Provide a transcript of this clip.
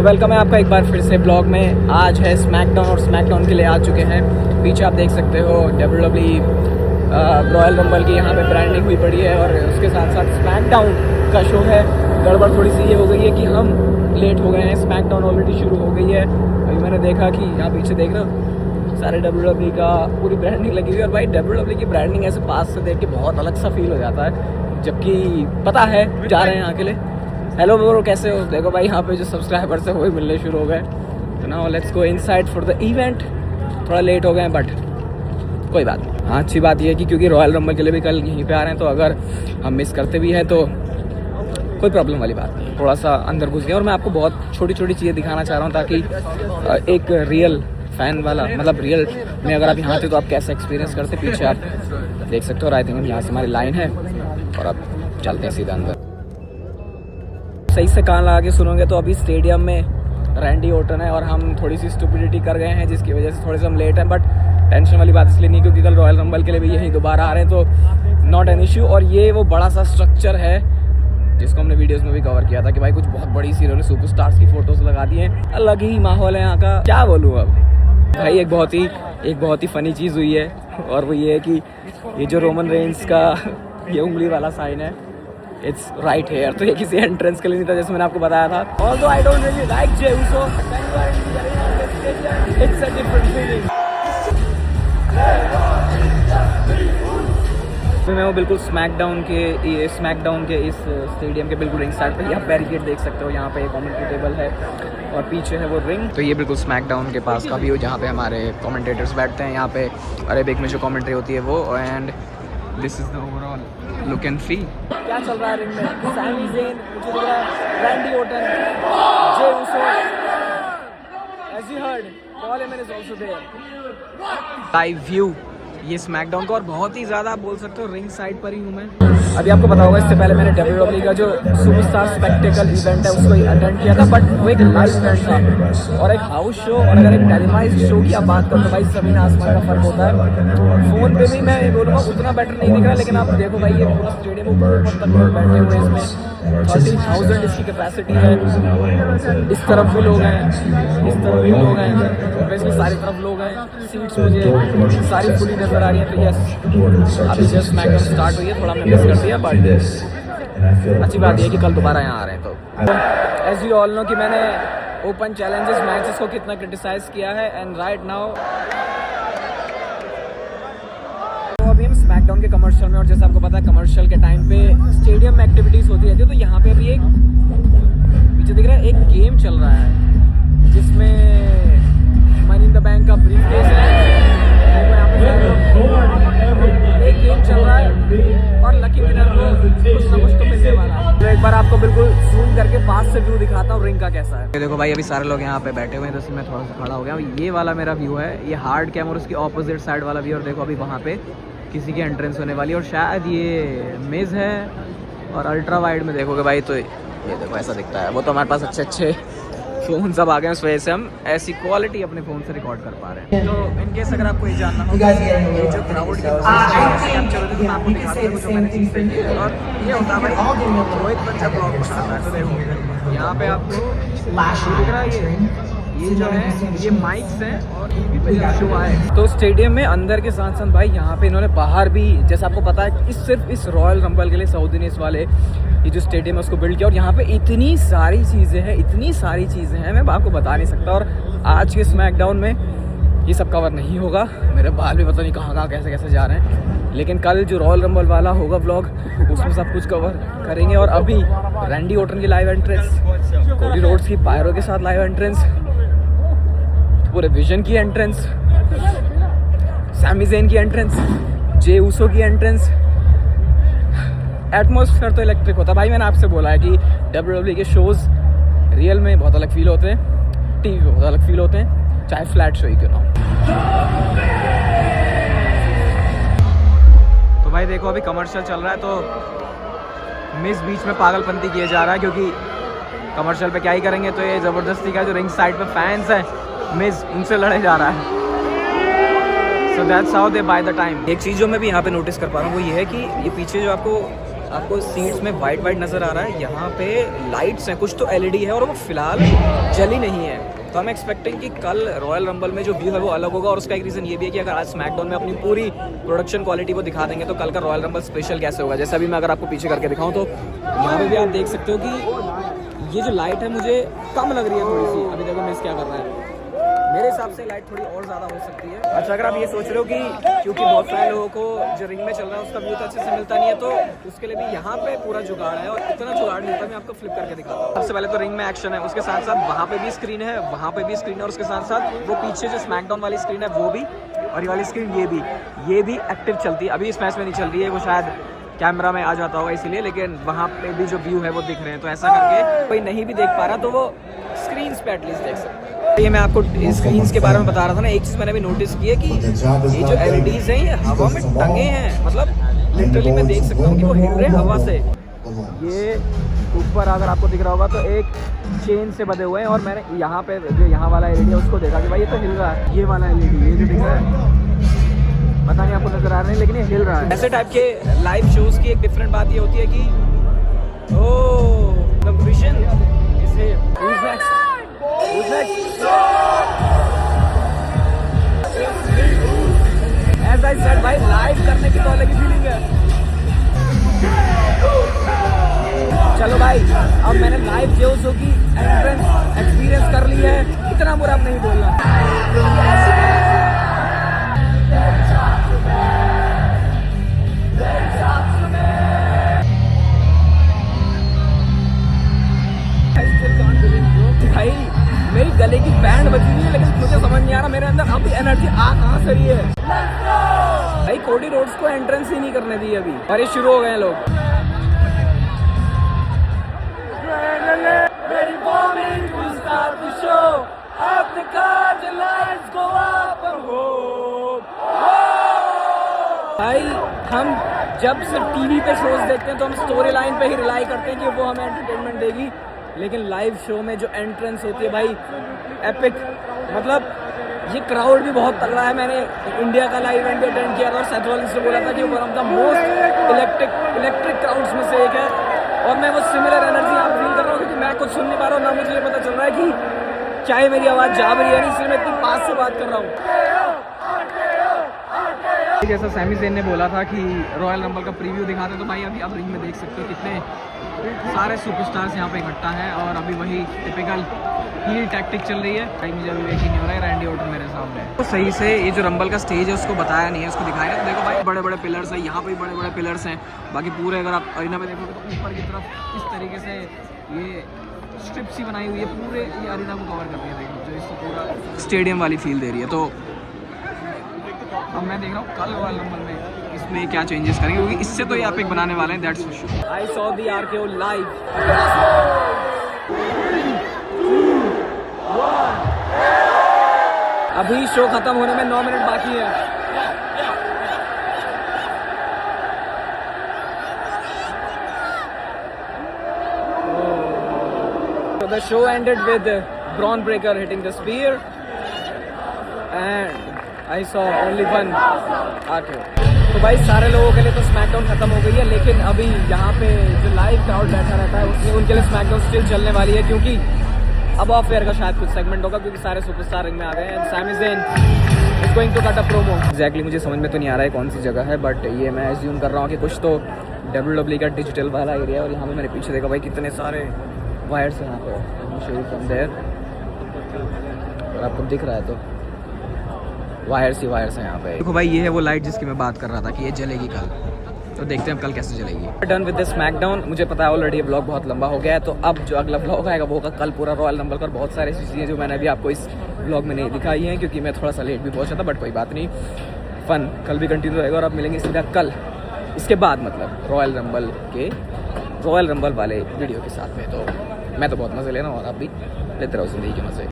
Welcome है आपका एक बार फिर से ब्लॉग में। आज है स्मैकडाउन और स्मैकडाउन के लिए आ चुके हैं। पीछे आप देख सकते हो WWE रॉयल रंबल की यहाँ पे ब्रांडिंग हुई पड़ी है और उसके साथ साथ स्मैकडाउन का शो है। गड़बड़ थोड़ी सी ये हो गई है कि हम लेट हो गए हैं। स्मैकडाउन ऑलरेडी शुरू हो गई है। अभी मैंने देखा कि यहाँ पीछे देख रहे हो सारे WWE का पूरी ब्रांडिंग लगी हुई है। और भाई WWE की ब्रांडिंग ऐसे पास से देख के बहुत अलग सा फील हो जाता है, जबकि पता है जा रहे हैं यहाँ के लिए। हेलो ब्रो, कैसे हो? देखो भाई यहाँ पे जो सब्सक्राइबर्स है वो भी मिलने शुरू हो गए। तो now let's go inside for the event. थोड़ा लेट हो गए हैं बट कोई बात नहीं। हाँ, अच्छी बात ये है कि क्योंकि रॉयल रंबल के लिए भी कल यहीं पे आ रहे हैं, तो अगर हम मिस करते भी हैं तो कोई प्रॉब्लम वाली बात नहीं। थोड़ा सा अंदर घुस गया और मैं आपको बहुत छोटी छोटी चीज़ें दिखाना चाह रहा हूँ ताकि एक रियल फैन वाला, मतलब रियल में अगर आप यहाँ थे तो आप कैसा एक्सपीरियंस करते। पीछे आप देख सकते हो। आई थिंक यहाँ से हमारी लाइन है और अब चलते हैं सीधा अंदर। सही से कान लगा के सुनोगे तो अभी स्टेडियम में रैंडी ऑर्टन है और हम थोड़ी सी स्टुपिडिटी कर गए हैं जिसकी वजह से थोड़े से हम लेट हैं। बट टेंशन वाली बात इसलिए नहीं क्योंकि कल रॉयल रंबल के लिए भी यही दोबारा आ रहे हैं, तो नॉट एन इश्यू। और ये वो बड़ा सा स्ट्रक्चर है जिसको हमने वीडियोस में भी कवर किया था कि भाई कुछ बहुत बड़ी सी इन्होंने सुपरस्टार्स की फोटोज लगा दी हैं। अलग ही माहौल है यहाँ का, क्या बोलूँ अब भाई। एक बहुत ही फनी चीज़ हुई है और वो ये है कि ये जो रोमन रेंस का ये उंगली वाला साइन है, इट्स राइट हेयर। तो ये किसी एंट्रेंस के लिए नहीं था जैसे मैंने आपको बताया था। Although I don't really like J Uso, it's a different feeling. तो मैं वो बिल्कुल स्मैकडाउन के इस स्टेडियम के बिल्कुल रिंग साइड पे। आप बैरिकेड देख सकते हो, यहाँ पे कमेंट्री टेबल है और पीछे है वो रिंग। तो ये बिल्कुल स्मैकडाउन के पास का व्यू जहाँ पे हमारे कमेंटेटर्स बैठते हैं। यहाँ पे अरेबिक में जो कमेंट्री होती है वो, and this is the overall look and feel. क्या चल रहा है रिंग में? सैमी ज़ेन, मुझे लग रहा है Randy Orton, J Uso, as you heard, Paul Heyman is also there. Live view ये स्मैकडाउन का, और बहुत ही ज़्यादा आप बोल सकते हो रिंग साइड पर ही हूँ मैं। अभी आपको पता होगा इससे पहले मैंने WWE का जो सुपरस्टार स्पेक्टेकल इवेंट है उसको अटेंड किया था, बट वो एक लाइव इवेंट था और एक हाउस शो। और अगर एक टेलीवाइज्ड शो की आप बात करो तो भाई ज़मीन आसमान का फ़र्क होता है। फ़ोन पे भी मैं बोलूँगा उतना बेटर नहीं दिख रहा, लेकिन आप देखो भाई ये पूरा स्टेडियम ऊपर तक लोग बैठे हुए हैं। इसमें 30,000 इसकी कैपेसिटी है। इस तरफ भी लोग हैं, इस तरफ भी लोग हैं, वैसे सारी तरफ लोग हैं। सीट्स मुझे सारी फुली नजर आ रही है। तो यस, अभी जस्ट स्मैकडाउन स्टार्ट हुई है, थोड़ा हमने मिस कर दिया, बट अच्छी बात यह है कि कल दोबारा यहाँ आ रहे हैं। तो एज यू ऑल नो कि मैंने ओपन चैलेंजेस मैचेस को कितना क्रिटिसाइज किया है, एंड राइट नाउ तो अभी हम स्मैकडाउन के कमर्शियल में, और जैसे आपको पता है कमर्शियल के टाइम पे स्टेडियम में एक्टिविटीज होती रहती है। तो यहाँ पे अभी एक पीछे दिख रहा है, एक गेम चल रहा है जिसमें मनी इन द बैंक का ब्रीफकेस है। एक गेम चल रहा है और लकी विनर को कुछ ना कुछ तो मिलने वाला है। तो एक बार आपको बिल्कुल जूम करके पास से व्यू दिखाता हूँ रिंग का कैसा है। देखो भाई अभी सारे लोग यहाँ पे बैठे हुए हैं, तो मैं थोड़ा सा खड़ा हो गया। ये वाला मेरा व्यू है, ये हार्ड कैम और उसकी ऑपोजिट साइड वाला व्यू। और देखो अभी वहाँ पे किसी की एंट्रेंस होने वाली है और शायद ये मिज है। और अल्ट्रा वाइड में देखोगे भाई तो ये देखो ऐसा दिखता है। वो तो हमारे पास अच्छे फ़ोन सब आ गए हैं, उस वजह से हम ऐसी क्वालिटी अपने फ़ोन से रिकॉर्ड कर पा रहे हैं। तो इनकेस अगर आपको ये जानना हो ये जो क्राउड की कैप्चर होती है, मैं आपको दिखाता हूँ जो मैंने चीज़ देखी है। और ये होता है भाई रोहित बच्चा ब्लॉग बनाता है। तो देखो यहाँ पे आपको दिख रहा है ये जो है ये माइक्स हैं और टीवी पे जब शो आए तो स्टेडियम में अंदर के साथ साथ भाई यहाँ पे इन्होंने बाहर भी, जैसे आपको पता है सिर्फ इस रॉयल रंबल के लिए साउथ वाले ये जो स्टेडियम है उसको बिल्ड किया। और यहाँ पे इतनी सारी चीज़ें हैं मैं आपको बता नहीं सकता। और आज के स्मैकडाउन में ये सब कवर नहीं होगा। मेरे बाल भी पता नहीं कहाँ कैसे जा रहे हैं, लेकिन कल जो रॉयल रंबल वाला होगा व्लॉग उसमें सब कुछ कवर करेंगे। और अभी रैंडी ऑर्टन की लाइव एंट्रेंस, कोडी रोड्स की पायरो के साथ लाइव एंट्रेंस, पूरे विजन की एंट्रेंस, सैमी ज़ेन की एंट्रेंस, जे उसो की एंट्रेंस। एटमॉस्फेयर तो इलेक्ट्रिक होता है भाई। मैंने आपसे बोला है कि WWE के शोज़ रियल में बहुत अलग फील होते हैं, टीवी पे बहुत अलग फील होते हैं, चाहे फ्लैट शो ही क्यों ना हो। तो भाई देखो अभी कमर्शियल चल रहा है, तो मिस बीच में पागलपंती किया जा रहा है क्योंकि कमर्शियल पे क्या ही करेंगे। तो ये ज़बरदस्ती का जो रिंग साइड पे फैंस हैं मिस उनसे लड़े जा रहा है। So that's how they by the time. एक चीज़ जो मैं भी यहाँ पे नोटिस कर पा रहा हूँ वो ये है कि ये पीछे जो आपको आपको सीट्स में वाइट नज़र आ रहा है, यहाँ पे लाइट्स हैं, कुछ तो LED है और वो फिलहाल जली नहीं है। तो हम एक्सपेक्टिंग कि कल रॉयल रंबल में जो व्यू है वो अलग होगा, और उसका एक रीज़न ये भी है कि अगर आज स्मैकडाउन में अपनी पूरी प्रोडक्शन क्वालिटी को दिखा देंगे तो कल का रॉयल रंबल स्पेशल कैसे होगा। जैसा भी मैं अगर आपको पीछे करके दिखाऊं तो यहाँ पे भी आप देख सकते हो कि ये जो लाइट है मुझे कम लग रही है थोड़ी सी। अभी देखो मिस क्या कर रहा है, मेरे हिसाब से लाइट थोड़ी और ज़्यादा हो सकती है। अच्छा, अगर आप ये सोच रहे हो कि क्योंकि बहुत सारे लोगों को जो रिंग में चल रहा है उसका व्यू तो अच्छे से मिलता नहीं है, तो उसके लिए भी यहाँ पे पूरा जुगाड़ है, और इतना जुगाड़ नहीं होता। मैं आपको फ्लिप करके दिखाता हूँ। सबसे पहले तो रिंग में एक्शन है, उसके साथ साथ वहाँ पे भी स्क्रीन है, वहाँ पे भी स्क्रीन है, और उसके साथ साथ वो पीछे जो स्मैकडाउन वाली स्क्रीन है वो भी, और ये वाली स्क्रीन ये भी एक्टिव चलती है। अभी इस मैच में नहीं चल रही है, वो शायद कैमरा में आ जाता होगा इसीलिए, लेकिन वहाँ पे भी जो व्यू है वो दिख रहे हैं। तो ऐसा करके कोई नहीं भी देख पा रहा तो वो स्क्रीन पे एटलीस्ट देख सकते हैं। ये मैं आपको स्क्रीन्स के बारे में बता रहा था ना, एक चीज़ मैंने भी नोटिस की है कि ये जो LEDs हैं ये हवा में टंगे हैं, मतलब लिटरली मैं देख सकता हूँ कि वो हिल रहे हैं हवा से। ये ऊपर अगर आपको दिख रहा होगा तो एक चेन से बंधे हुए हैं, और मैंने यहाँ पे जो यहाँ वाला LED है उसको देखा कि भाई ये तो हिल रहा है। ये वाला LED ये जो दिख रहा है पता नहीं आपको नजर आ रहा है, लेकिन ये हिल रहा है। ऐसे टाइप के लाइव शोज की एक डिफरेंट बात ये होती है कि the vision is here. Who's next? As I said, भाई लाइव करने की तो अलग ही फीलिंग है। चलो भाई, अब मैंने लाइव जो शो की एंट्रेंस एक्सपीरियंस कर ली है, इतना बुरा अब नहीं बोलना। भाई मेरी गले की बैंड बजी हुई है, लेकिन मुझे समझ नहीं आ रहा मेरे अंदर अभी एनर्जी कहाँ से रही है। भाई कोडी रोड्स को एंट्रेंस ही नहीं करने दी अभी, और ये शुरू हो गए हैं लोग। भाई हम जब सिर्फ टीवी पे शोज देखते हैं तो हम स्टोरी लाइन पे ही रिलाई करते हैं कि वो हमें एंटरटेनमेंट देगी, लेकिन लाइव शो में जो एंट्रेंस होती है भाई एपिक, मतलब ये क्राउड भी बहुत तगड़ा है। मैंने इंडिया का लाइव इवेंट अटेंड किया था और सेथ रॉलिंस से बोला था कि वो one of the most electric crowds में से एक है, और मैं वो सिमिलर एनर्जी यहाँ फील कर रहा हूँ, क्योंकि मैं कुछ सुन नहीं पा रहा हूँ, ना मुझे ये पता चल रहा है कि चाहे मेरी आवाज़ जा रही है नहीं, इसलिए मैं इतनी पास से बात कर रहा हूँ। जैसा सैमी ज़ेन ने बोला था कि रॉयल रंबल का प्रीव्यू दिखाते, तो भाई अभी आप रिंग में देख सकते हो कितने सारे सुपरस्टार्स यहाँ पे इकट्ठा हैं, और अभी वही टिपिकल हील टैक्टिक चल रही है। भाई मुझे अभी यकीन नहीं हो रहा है रैंडी ऑर्टन मेरे सामने तो सही से ये जो रंबल का स्टेज है उसको बताया नहीं है, उसको दिखाया है। तो देखो भाई बड़े बड़े पिलर्स हैं, यहाँ पे भी बड़े बड़े पिलर्स हैं। बाकी पूरे अगर आप अरीना में देखोगे तो ऊपर की तरफ इस तरीके से ये स्ट्रिप सी बनाई हुई है, पूरे ये अरीना को कवर करती है। देखो जो इसको पूरा स्टेडियम वाली फील दे रही है। तो अब मैं देख रहा हूँ कल रॉयल रंबल में इसमें क्या चेंजेस करेंगे, क्योंकि इससे तो ये एपिक बनाने वाले हैं, that's for sure. I saw the RKO live. अभी शो खत्म होने में 9 मिनट बाकी है। So the show ended with Braun Breaker hitting the spear and I saw only one RKO। तो भाई सारे लोगों के लिए तो स्मैकडाउन खत्म हो गई है, लेकिन अभी यहाँ पे जो लाइव क्राउड बैठा रहता है उसमें उनके लिए स्मैकडाउन स्टिल चलने वाली है, क्योंकि अब ऑफ एयर का शायद कुछ सेगमेंट होगा, क्योंकि सारे सुपरस्टार रिंग में आ गए हैं। Sami Zayn is going to cut a promo. Exactly मुझे समझ में तो नहीं आ रहा है कौन सी जगह है, बट ये मैं एज्यूम कर रहा हूँ कि कुछ तो WWE का डिजिटल वाला एरिया है। और यहाँ पे मैंने पीछे देखा भाई कितने सारे वायर्स हैं यहाँ पे, शो फ्रॉम देयर, और आपको दिख रहा है तो वायर्स ही वायर्स हैं यहाँ पे। देखो भाई ये है वो लाइट जिसकी मैं बात कर रहा था कि ये जलेगी कल, तो देखते हैं अब कल कैसे चलेगी। Done with the SmackDown. मुझे पता है ऑलरेडी ये ब्लॉग बहुत लंबा हो गया है, तो अब जो अगला ब्लॉग आएगा वो होगा कल पूरा रॉयल रंबल का। बहुत सारी ऐसी चीज़ें जो मैंने अभी आपको इस ब्लॉग में नहीं दिखाई हैं, क्योंकि मैं थोड़ा सा लेट भी पहुंचा था, बट कोई बात नहीं, फन कल भी कंटिन्यू रहेगा। और अब मिलेंगे सीधा कल इसके बाद, मतलब रॉयल रंबल वाले वीडियो के साथ में। तो मैं तो बहुत मज़े ले रहा हूँ और आप भी लेते रहो ज़िंदगी के मज़े।